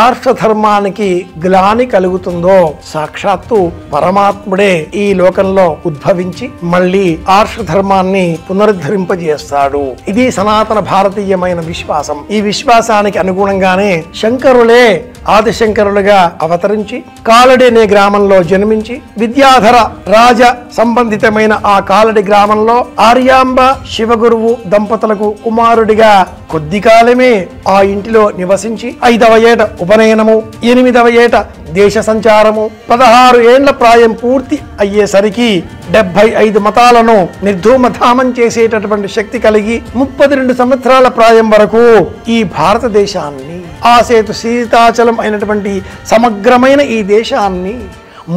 ఆర్షధర్మానికి గ్లాని కలుగుతుందో సాక్షాత్తు పరమాత్ముడే ఈ లోకంలో ఉద్భవించి మళ్ళీ ఆర్షధర్మాన్ని పునరుద్ధరింపజేస్తాడు. ఇది సనాతన భారతీయమైన విశ్వాసం. ఈ విశ్వాసానికి అనుగుణంగానే శంకరులే ఆదిశంకరులుగా అవతరించి కాలడి అనే గ్రామంలో జన్మించి విద్యాధర రాజ సంబంధితమైన ఆ కాలడి గ్రామంలో ఆర్యాంబ శివగురువు దంపతులకు కుమారుడిగా కొద్ది కాలమే ఆ ఇంటిలో నివసించి 5వ ఏట ఉపనయనము, 8వ ఏట దేశ సంచారము, 16 ఏండ్ల ప్రాయం పూర్తి అయ్యేసరికి 75 మతాలను నిర్ధూమధామం చేసేటటువంటి శక్తి కలిగి 32 సంవత్సరాల ప్రాయం వరకు ఈ భారతదేశాన్ని ఆసేతు సీతాచలం అయినటువంటి సమగ్రమైన ఈ దేశాన్ని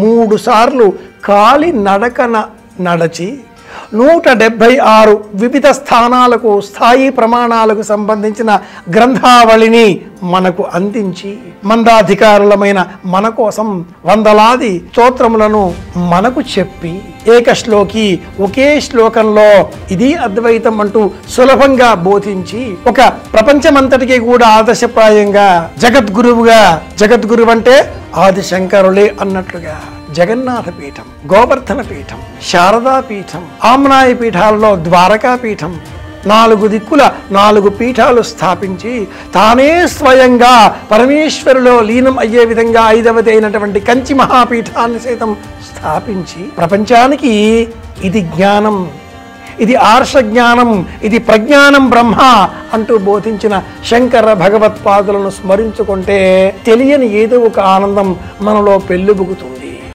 3 సార్లు కాలి నడకన నడచి 176 వివిధ స్థానాలకు స్థాయి ప్రమాణాలకు సంబంధించిన గ్రంథావళిని మనకు అందించి మందాధికారులమైన మన కోసం వందలాది స్తోత్రములను మనకు చెప్పి ఏకశ్లోకి ఒకే శ్లోకంలో ఇది అద్వైతం అంటూ సులభంగా బోధించి ఒక ప్రపంచమంతటికి కూడా ఆదర్శప్రాయంగా జగద్గురువు అంటే ఆదిశంకరులే అన్నట్లుగా జగన్నాథ పీఠం, గోవర్ధన పీఠం, శారదా పీఠం, ఆమ్నాయ పీఠాలలో ద్వారకా పీఠం 4 దిక్కుల 4 పీఠాలు స్థాపించి తానే స్వయంగా పరమేశ్వరులో లీనం అయ్యే విధంగా 5వది అయినటువంటి కంచి మహాపీఠాన్ని సైతం స్థాపించి ప్రపంచానికి ఇది జ్ఞానం, ఇది ఆర్ష జ్ఞానం, ఇది ప్రజ్ఞానం బ్రహ్మ అంటూ బోధించిన శంకర భగవత్పాదులను స్మరించుకుంటే తెలియని ఏదో ఒక ఆనందం మనలో పెళ్ళుబుకుతుంది.